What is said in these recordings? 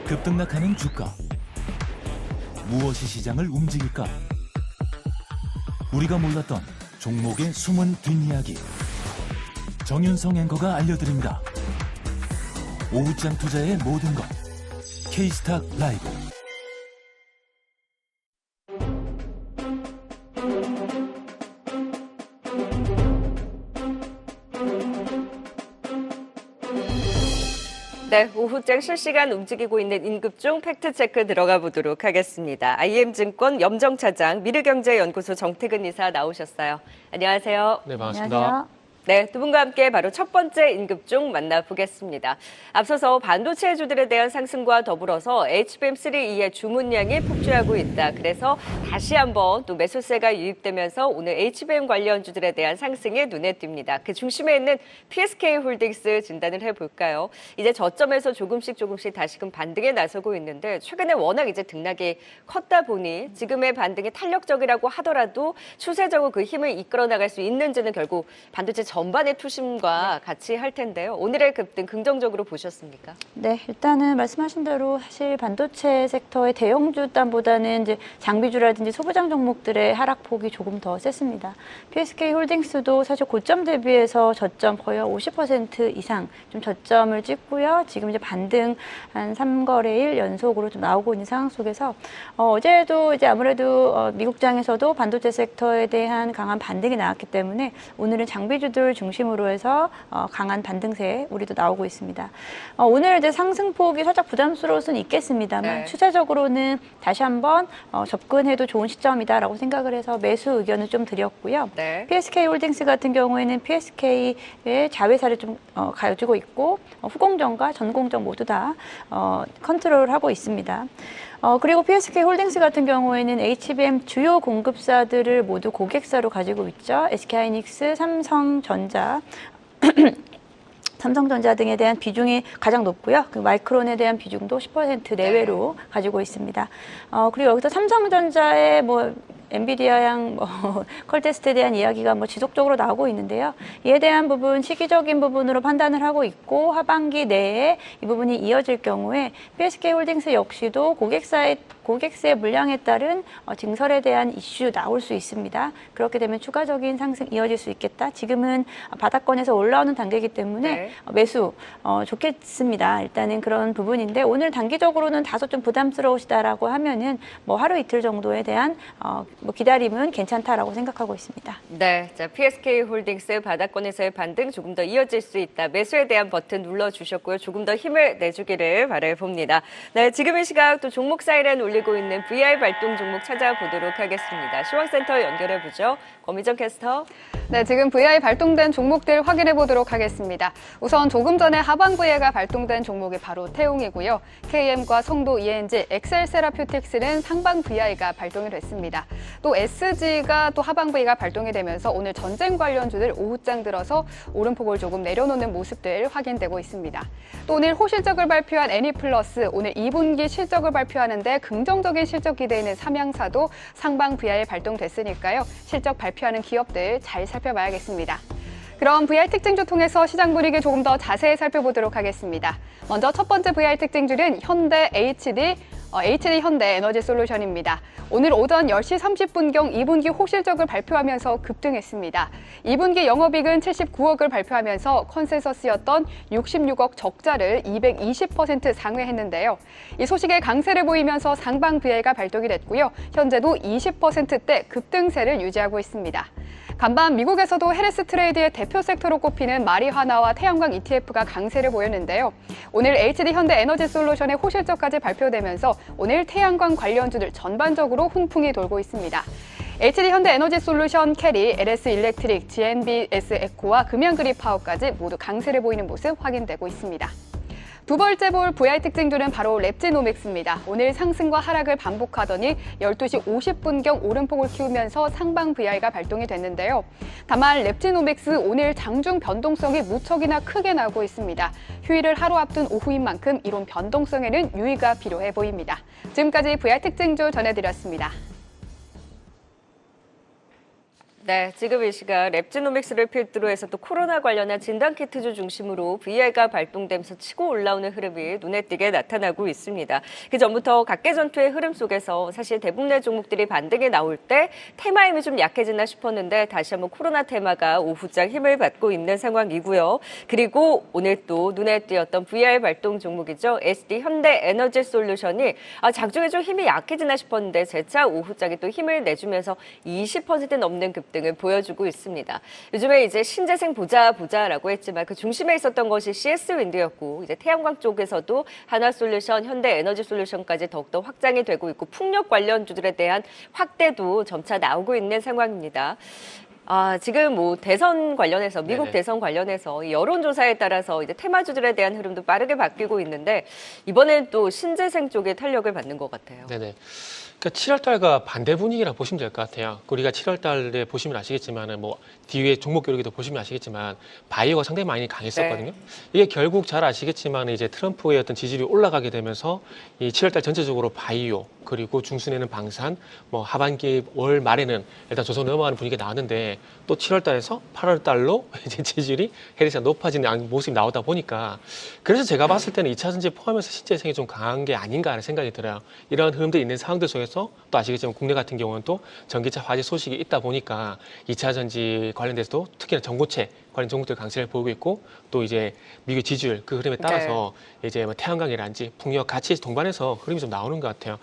급등락하는 주가. 무엇이 시장을 움직일까? 우리가 몰랐던 종목의 숨은 뒷이야기. 정윤성 앵커가 알려드립니다. 오후장 투자의 모든 것. K스탁 라이브. 네, 오후장 실시간 움직이고 있는 임급중 팩트체크 들어가 보도록 하겠습니다. IM증권 염정차장, 미르경제연구소 정태근 이사 나오셨어요. 안녕하세요. 네, 반갑습니다. 안녕하세요. 네, 두 분과 함께 바로 첫 번째 임급중 만나보겠습니다. 앞서서 반도체주들에 대한 상승과 더불어서 HBM3E의 주문량이 폭주하고 있다. 그래서 다시 한번 또 매수세가 유입되면서 오늘 HBM 관련주들에 대한 상승이 눈에 띕니다. 그 중심에 있는 PSK홀딩스 진단을 해볼까요? 이제 저점에서 조금씩 다시금 반등에 나서고 있는데 최근에 워낙 이제 등락이 컸다 보니 지금의 반등이 탄력적이라고 하더라도 추세적으로 그 힘을 이끌어 나갈 수 있는지는 결국 반도체 전반의 투심과 같이 할 텐데요. 오늘의 급등 긍정적으로 보셨습니까? 네, 일단은 말씀하신 대로 사실 반도체 섹터의 대형주단보다는 이제 장비주라든지 소부장 종목들의 하락폭이 조금 더 셌습니다. PSK홀딩스도 사실 고점 대비해서 저점 거의 50% 이상 좀 저점을 찍고요. 지금 이제 반등 한 3거래일 연속으로 좀 나오고 있는 상황 속에서 어제도 이제 아무래도 미국장에서도 반도체 섹터에 대한 강한 반등이 나왔기 때문에 오늘은 장비주들 중심으로 해서 강한 반등세 우리도 나오고 있습니다. 오늘 이제 상승폭이 살짝 부담스러울 수는 있겠습니다만 네. 추세적으로는 다시 한번 접근해도 좋은 시점이다라고 생각을 해서 매수 의견을 좀 드렸고요. 네. PSK홀딩스 같은 경우에는 PSK의 자회사를 좀 가지고 있고 후공정과 전공정 모두 다 컨트롤하고 있습니다. 그리고 PSK홀딩스 같은 경우에는 HBM 주요 공급사들을 모두 고객사로 가지고 있죠. SK하이닉스, 삼성전자, 삼성전자 등에 대한 비중이 가장 높고요. 그 마이크론에 대한 비중도 10% 내외로 가지고 있습니다. 그리고 여기서 삼성전자의 엔비디아양 컬테스트에 대한 이야기가 지속적으로 나오고 있는데요. 이에 대한 부분 시기적인 부분으로 판단을 하고 있고 하반기 내에 이 부분이 이어질 경우에 PSK홀딩스 역시도 고객사의 물량에 따른 증설에 대한 이슈 나올 수 있습니다. 그렇게 되면 추가적인 상승 이어질 수 있겠다. 지금은 바닥권에서 올라오는 단계이기 때문에 네. 매수 좋겠습니다. 일단은 그런 부분인데 오늘 단기적으로는 다소 좀 부담스러우시다라고 하면은 하루 이틀 정도에 대한 기다림은 괜찮다라고 생각하고 있습니다. 네, 자 PSK홀딩스 바닥권에서의 반등 조금 더 이어질 수 있다. 매수에 대한 버튼 눌러주셨고요. 조금 더 힘을 내주기를 바라봅니다. 네, 지금 이 시각 또 종목 사이렌 울리고 있는 VI 발동 종목 찾아보도록 하겠습니다. 시황센터 연결해보죠. 권미정 캐스터. 네, 지금 VI 발동된 종목들 확인해 보도록 하겠습니다. 우선 조금 전에 하방 VI가 발동된 종목이 바로 태웅이고요. KM과 성도 ENG, 엑셀세라퓨틱스는 상방 VI가 발동이 됐습니다. 또 SG가 또 하방 VI가 발동이 되면서 오늘 전쟁 관련주들 오후장 들어서 오름폭을 조금 내려놓는 모습들 확인되고 있습니다. 또 오늘 호실적을 발표한 애니플러스, 오늘 2분기 실적을 발표하는데 긍정적인 실적 기대에 있는 삼양사도 상방 VI 발동됐으니까요. 실적 발표하는 기업들 잘 살펴봐야겠습니다. 그럼 VR 특징주 통해서 시장 분위기 조금 더 자세히 살펴보도록 하겠습니다. 먼저 첫 번째 VR 특징주는 현대 HD 현대 에너지 솔루션입니다. 오늘 오전 10시 30분경 2분기 호실적을 발표하면서 급등했습니다. 2분기 영업이익은 79억을 발표하면서 컨센서스였던 66억 적자를 220% 상회했는데요. 이 소식에 강세를 보이면서 상방 VI가 발동이 됐고요. 현재도 20%대 급등세를 유지하고 있습니다. 간밤 미국에서도 헤레스 트레이드의 대표 섹터로 꼽히는 마리화나와 태양광 ETF가 강세를 보였는데요. 오늘 HD 현대 에너지 솔루션의 호실적까지 발표되면서 오늘 태양광 관련주들 전반적으로 훈풍이 돌고 있습니다. HD 현대 에너지 솔루션, 캐리, LS 일렉트릭, GNBS 에코와 금양그립 파워까지 모두 강세를 보이는 모습 확인되고 있습니다. 두 번째 볼 VI 특징주는 바로 랩지노믹스입니다. 오늘 상승과 하락을 반복하더니 12시 50분경 오름폭을 키우면서 상방 VI가 발동이 됐는데요. 다만 랩지노믹스 오늘 장중 변동성이 무척이나 크게 나고 있습니다. 휴일을 하루 앞둔 오후인 만큼 이런 변동성에는 유의가 필요해 보입니다. 지금까지 VI 특징주 전해드렸습니다. 네, 지금 이 시각 랩지노믹스를 필두로 해서 또 코로나 관련한 진단키트주 중심으로 VI가 발동되면서 치고 올라오는 흐름이 눈에 띄게 나타나고 있습니다. 그 전부터 각계전투의 흐름 속에서 사실 대부분의 종목들이 반등에 나올 때 테마 힘이 좀 약해지나 싶었는데 다시 한번 코로나 테마가 오후장 힘을 받고 있는 상황이고요. 그리고 오늘 또 눈에 띄었던 VI 발동 종목이죠. SD 현대에너지솔루션이 장중에 좀 힘이 약해지나 싶었는데 재차 오후장에 또 힘을 내주면서 20% 넘는 급등을 보여주고 있습니다. 요즘에 이제 신재생 보자라고 했지만 그 중심에 있었던 것이 CS윈드였고 이제 태양광 쪽에서도 한화솔루션, 현대에너지솔루션까지 더욱더 확장이 되고 있고 풍력 관련주들에 대한 확대도 점차 나오고 있는 상황입니다. 지금 뭐 대선 관련해서 미국 네네. 대선 관련해서 이 여론조사에 따라서 이제 테마주들에 대한 흐름도 빠르게 바뀌고 있는데 이번엔 또 신재생 쪽에 탄력을 받는 것 같아요. 네네. 그러니까 7월 달과 반대 분위기라 보시면 될 것 같아요. 우리가 7월 달에 보시면 아시겠지만은 뭐 뒤에 종목 교류기도 보시면 아시겠지만 바이오가 상당히 많이 강했었거든요. 네. 이게 결국 잘 아시겠지만 이제 트럼프의 어떤 지지율이 올라가게 되면서 이 7월 달 전체적으로 바이오 그리고 중순에는 방산, 뭐 하반기 월 말에는 일단 조선 넘어가는 분위기가 나왔는데 또 7월 달에서 8월 달로 이제 지지율이 해리스가 높아지는 모습이 나오다 보니까 그래서 제가 봤을 때는 2차 전지 포함해서 신재생이 좀 강한 게 아닌가 하는 생각이 들어요. 이런 흐름들이 있는 상황들 속에서 또 아시겠지만 국내 같은 경우는 또 전기차 화재 소식이 있다 보니까 2차 전지 관련돼서도 특히나 전고체 관련 종목들 강세를 보이고 있고 또 이제 미국 지지율 그 흐름에 따라서 이제 뭐 태양광이라든지 풍력 같이 동반해서 흐름이 좀 나오는 것 같아요.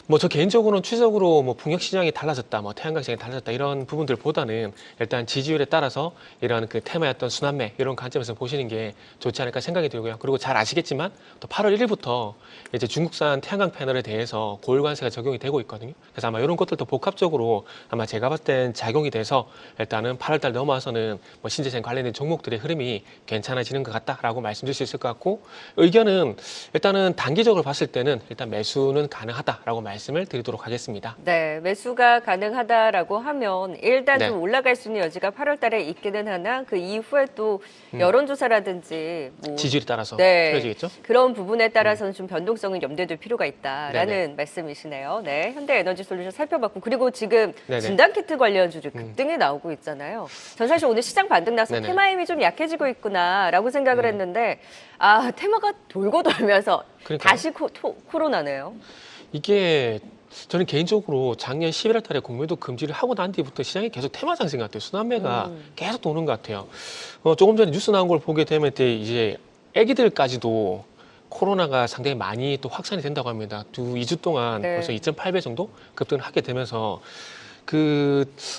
뭐 저 개인적으로는 추세적으로 뭐 풍력 시장이 달라졌다, 뭐 태양광 시장이 달라졌다 이런 부분들보다는 일단 지지율에 따라서 이런 그 테마였던 순환매 이런 관점에서 보시는 게 좋지 않을까 생각이 들고요. 그리고 잘 아시겠지만 또 8월 1일부터 이제 중국산 태양광 패널에 대해서 고율 관세가 적용이 되고 있거든요. 그래서 아마 이런 것들도 복합적으로 아마 제가 봤을 땐 작용이 돼서 일단은 8월 달 넘어와서는 뭐 신재생 관련된 종목들의 흐름이 괜찮아지는 것 같다라고 말씀드릴 수 있을 것 같고 의견은 일단은 단기적으로 봤을 때는 일단 매수는 가능하다라고 말씀을 드리도록 하겠습니다. 네, 매수가 가능하다라고 하면 일단 네. 좀 올라갈 수 있는 여지가 8월 달에 있기는 하나 그 이후에 또 여론조사라든지 뭐 지지율에 따라서 네, 틀어지겠죠? 그런 부분에 따라서는 좀 변동성을 염두에 둘 필요가 있다라는 말씀이시네요. 네, 현대에너지솔루션 살펴봤고 그리고 지금 네네. 진단키트 관련주들 급등이 나오고 있잖아요. 전 사실 오늘 시장 반등 나서 네네. 테마 힘이 좀 약해지고 있구나라고 생각을 했는데 테마가 돌고 돌면서 그러니까요. 다시 코로나네요. 이게 저는 개인적으로 작년 11월 달에 공매도 금지를 하고 난 뒤부터 시장이 계속 테마 상승 같아요. 순환매가 계속 도는 것 같아요. 조금 전에 뉴스 나온 걸 보게 되면 이제 애기들까지도 코로나가 상당히 많이 또 확산이 된다고 합니다. 2주 동안 네. 벌써 2.8배 정도 급등을 하게 되면서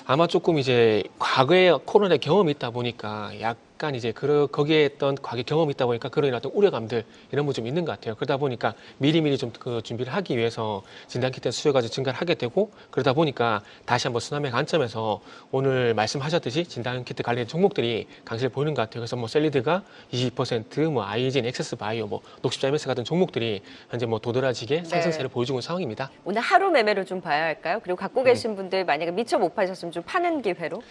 아마 조금 이제 과거에 코로나 경험이 있다 보니까 약간 이제 거기에 했던 과거 경험이 있다 보니까 그런 어떤 우려감들 이런 부 좀 있는 것 같아요. 그러다 보니까 미리미리 좀 그 준비를 하기 위해서 진단키트 수요가 증가를 하게 되고 그러다 보니까 다시 한번 순환매 관점에서 오늘 말씀하셨듯이 진단키트 관련 종목들이 강세를 보이는 것 같아요. 그래서 뭐 셀리드가 20%, 뭐 아이진, 엑세스바이오, 뭐 녹십자 MS 같은 종목들이 현재 뭐 도드라지게 상승세를 보여주고 있는 상황입니다. 오늘 하루 매매로 좀 봐야 할까요? 그리고 갖고 계신 분들 만약에 미처 못 파셨으면 좀 파는 기회로?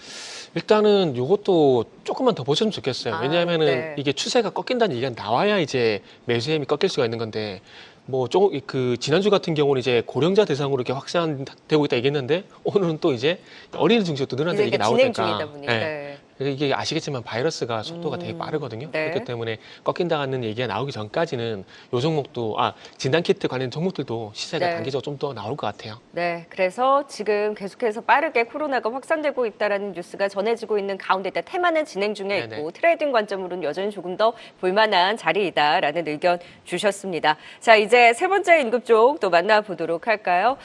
일단은 이것도 조금만 더 보셨으면 좋겠어요. 왜냐하면은 네. 이게 추세가 꺾인다는 얘기가 나와야 이제 매수의 힘이 꺾일 수가 있는 건데 뭐 조금 지난주 같은 경우는 이제 고령자 대상으로 이렇게 확산되고 있다 얘기했는데 오늘은 또 이제 어린이 중심으로 또 늘어난다 이제 얘기 나올 진행 때니까. 중이다 보니까. 네. 이게 아시겠지만 바이러스가 속도가 되게 빠르거든요. 네. 그렇기 때문에 꺾인다는 얘기가 나오기 전까지는 요 종목도 진단키트 관련 종목들도 시세가 네. 단기적으로 좀 더 나올 것 같아요. 네, 그래서 지금 계속해서 빠르게 코로나가 확산되고 있다는 뉴스가 전해지고 있는 가운데 일단 테마는 진행 중에 있고 네네. 트레이딩 관점으로는 여전히 조금 더 볼만한 자리이다라는 의견 주셨습니다. 자, 이제 세 번째 인급종 또 만나보도록 할까요?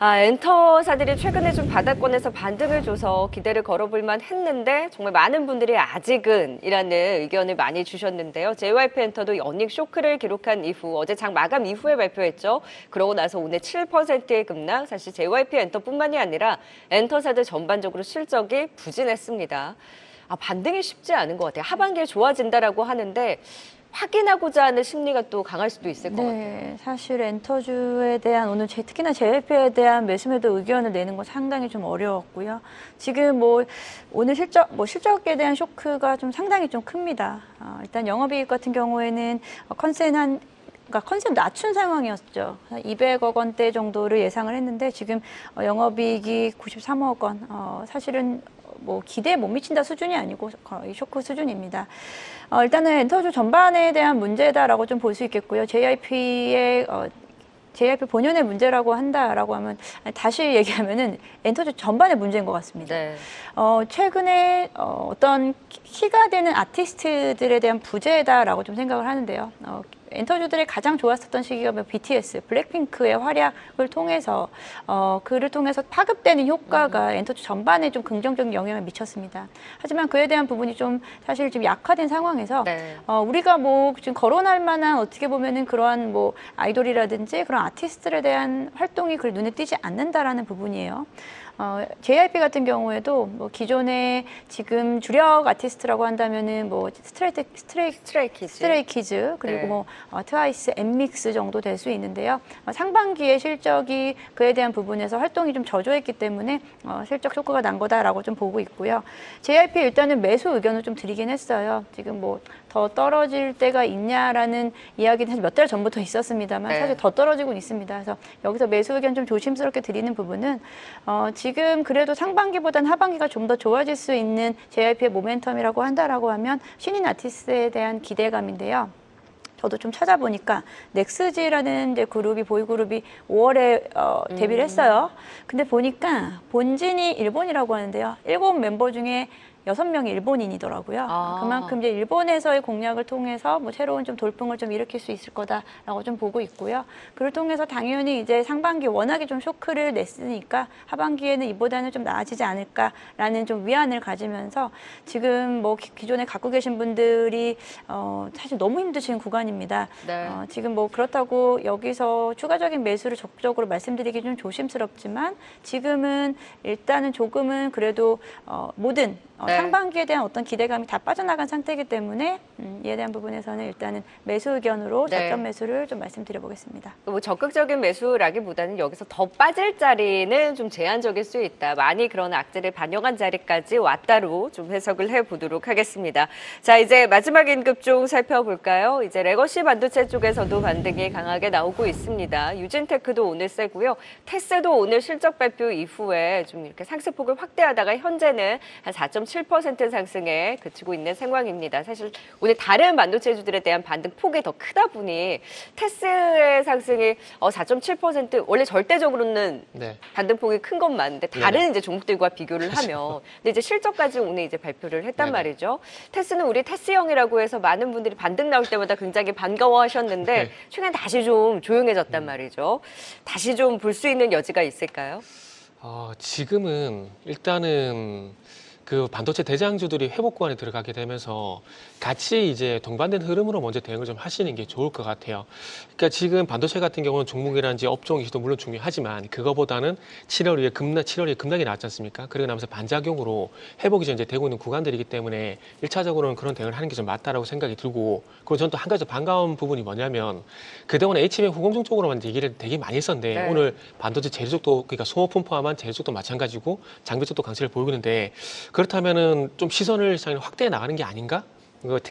엔터사들이 최근에 좀 바닥권에서 반등을 줘서 기대를 걸어볼만 했는데 정말 많은 분들이 아직은 이라는 의견을 많이 주셨는데요. JYP 엔터도 어닝 쇼크를 기록한 이후 어제 장 마감 이후에 발표했죠. 그러고 나서 오늘 7%의 급락. 사실 JYP 엔터뿐만이 아니라 엔터사들 전반적으로 실적이 부진했습니다. 반등이 쉽지 않은 것 같아요. 하반기에 좋아진다라고 하는데 확인하고자 하는 심리가 또 강할 수도 있을 것 같아요. 네, 사실 엔터주에 대한 오늘 특히나 JYP에 대한 매수매도 의견을 내는 건 상당히 좀 어려웠고요. 지금 오늘 실적에 대한 쇼크가 좀 상당히 좀 큽니다. 일단 영업이익 같은 경우에는 컨센 낮춘 상황이었죠. 200억 원대 정도를 예상을 했는데 지금 영업이익이 93억 원. 사실은 뭐 기대에 못 미친다 수준이 아니고 거의 쇼크 수준입니다. 일단은 엔터주 전반에 대한 문제다라고 좀 볼 수 있겠고요. JYP 본연의 문제라고 한다라고 하면 다시 얘기하면은 엔터주 전반의 문제인 것 같습니다. 네. 최근에 어떤 키가 되는 아티스트들에 대한 부재다라고 좀 생각을 하는데요. 엔터주들이 가장 좋았었던 시기가 BTS, 블랙핑크의 활약을 통해서 그를 통해서 파급되는 효과가 엔터주 전반에 좀 긍정적인 영향을 미쳤습니다. 하지만 그에 대한 부분이 좀 사실 좀 약화된 상황에서 네. 우리가 뭐 지금 거론할 만한 어떻게 보면은 그러한 뭐 아이돌이라든지 그런 아티스트들에 대한 활동이 그걸 눈에 띄지 않는다라는 부분이에요. JYP 같은 경우에도 뭐 기존에 지금 주력 아티스트라고 한다면은 뭐 스트레이키즈 그리고 네. 뭐 트와이스, 엠믹스 정도 될 수 있는데요. 상반기의 실적이 그에 대한 부분에서 활동이 좀 저조했기 때문에 실적 쇼크가 난 거다라고 좀 보고 있고요. JYP 일단은 매수 의견을 좀 드리긴 했어요. 지금 뭐 더 떨어질 때가 있냐라는 이야기는 사실 몇 달 전부터 있었습니다만 네. 사실 더 떨어지고 있습니다. 그래서 여기서 매수 의견 좀 조심스럽게 드리는 부분은 지금 그래도 상반기보다는 하반기가 좀 더 좋아질 수 있는 JYP의 모멘텀이라고 한다라고 하면 신인 아티스트에 대한 기대감인데요. 저도 좀 찾아보니까 넥스지라는 이제 그룹이 보이그룹이 5월에 데뷔를 했어요. 근데 보니까 본진이 일본이라고 하는데요. 7멤버 중에 6명이 일본인이더라고요. 아. 그만큼 이제 일본에서의 공략을 통해서 뭐 새로운 좀 돌풍을 좀 일으킬 수 있을 거다라고 좀 보고 있고요. 그를 통해서 당연히 이제 상반기 워낙에 좀 쇼크를 냈으니까 하반기에는 이보다는 좀 나아지지 않을까라는 좀 위안을 가지면서 지금 뭐 기존에 갖고 계신 분들이 사실 너무 힘드신 구간입니다. 네. 지금 뭐 그렇다고 여기서 추가적인 매수를 적극적으로 말씀드리기 좀 조심스럽지만 지금은 일단은 조금은 그래도 모든 네. 상반기에 대한 어떤 기대감이 다 빠져나간 상태이기 때문에 이에 대한 부분에서는 일단은 매수 의견으로 네. 저점 매수를 좀 말씀드려 보겠습니다. 뭐 적극적인 매수라기보다는 여기서 더 빠질 자리는 좀 제한적일 수 있다. 많이 그런 악재를 반영한 자리까지 왔다로 좀 해석을 해보도록 하겠습니다. 자, 이제 마지막 인급종 살펴볼까요? 이제 레거시 반도체 쪽에서도 반등이 강하게 나오고 있습니다. 유진테크도 오늘 세고요. 테스도 오늘 실적 발표 이후에 좀 이렇게 상승폭을 확대하다가 현재는 한 4.7% 상승에 그치고 있는 상황입니다. 사실 오늘 다른 반도체주들에 대한 반등 폭이 더 크다 보니 테스의 상승이 4.7% 원래 절대적으로는 네. 반등폭이 큰 건 맞는데 다른 이제 종목들과 비교를 하면 근데 이제 실적까지 오늘 이제 발표를 했단 네네. 말이죠. 테스는 우리 테스형이라고 해서 많은 분들이 반등 나올 때마다 굉장히 반가워하셨는데 네. 최근 다시 좀 조용해졌단 말이죠. 다시 좀 볼 수 있는 여지가 있을까요? 지금은 일단은 그 반도체 대장주들이 회복 구간에 들어가게 되면서 같이 이제 동반된 흐름으로 먼저 대응을 좀 하시는 게 좋을 것 같아요. 그러니까 지금 반도체 같은 경우는 종목이라든지 업종이도 물론 중요하지만 그거보다는 7월에 급락이 나왔지 않습니까? 그러고 나면서 반작용으로 회복이 이제 되고 있는 구간들이기 때문에 1차적으로는 그런 대응을 하는 게 좀 맞다라고 생각이 들고 그리고 저는 또 한 가지 반가운 부분이 뭐냐면 그동안 HBM 후공정 쪽으로만 얘기를 되게 많이 했었는데 네. 오늘 반도체 재료 쪽도 그러니까 소모품 포함한 재료 쪽도 마찬가지고 장비 쪽도 강세를 보이고 있는데 그렇다면은 좀 시선을 확대해 나가는 게 아닌가?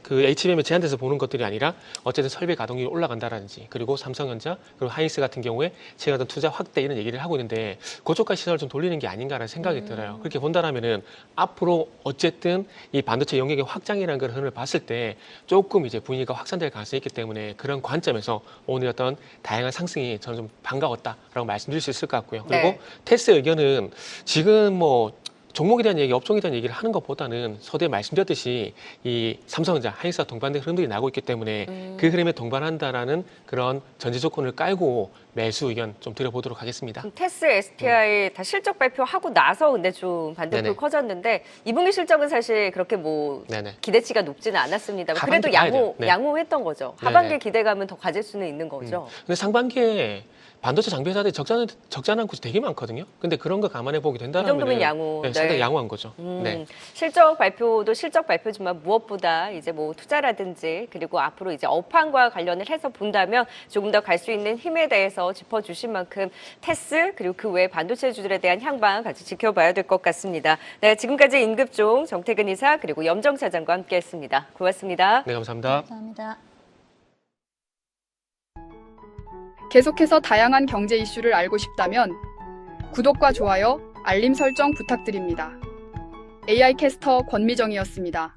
그 HBM에 제한돼서 보는 것들이 아니라 어쨌든 설비 가동률이 올라간다라든지 그리고 삼성전자 그리고 하이닉스 같은 경우에 최근 어떤 투자 확대 이런 얘기를 하고 있는데 그쪽까지 시선을 좀 돌리는 게 아닌가라는 생각이 들어요. 그렇게 본다라면은 앞으로 어쨌든 이 반도체 영역의 확장이라는 그런 흐름을 봤을 때 조금 이제 분위기가 확산될 가능성이 있기 때문에 그런 관점에서 오늘 어떤 다양한 상승이 저는 좀 반가웠다라고 말씀드릴 수 있을 것 같고요. 그리고 네. 테스의 의견은 지금 뭐 종목에 대한 얘기, 업종에 대한 얘기를 하는 것보다는 서두에 말씀드렸듯이 이 삼성전자, 하이닉스와 동반된 흐름들이 나고 있기 때문에 그 흐름에 동반한다라는 그런 전제 조건을 깔고 매수 의견 좀 드려보도록 하겠습니다. 테스, STI 다 실적 발표하고 나서 근데 좀 반등폭 네네. 커졌는데 2분기 실적은 사실 그렇게 뭐 네네. 기대치가 높지는 않았습니다만 그래도 하반기 봐야 돼요. 네. 양호했던 거죠. 네네. 하반기 기대감은 더 가질 수는 있는 거죠. 근데 상반기에 반도체 장비 회사들이 적자난 곳이 되게 많거든요. 근데 그런 거 감안해 보게 된다면 이 정도면 양호. 네, 상당히 양호한 거죠. 네. 실적 발표도 실적 발표지만 무엇보다 이제 뭐 투자라든지 그리고 앞으로 이제 업황과 관련을 해서 본다면 조금 더 갈 수 있는 힘에 대해서 짚어주신 만큼 테스 그리고 그 외 반도체주들에 대한 향방 같이 지켜봐야 될 것 같습니다. 네, 지금까지 임급종 정태근 이사 그리고 염정 차장과 함께했습니다. 고맙습니다. 네, 감사합니다. 감사합니다. 계속해서 다양한 경제 이슈를 알고 싶다면 구독과 좋아요, 알림 설정 부탁드립니다. AI 캐스터 권미정이었습니다.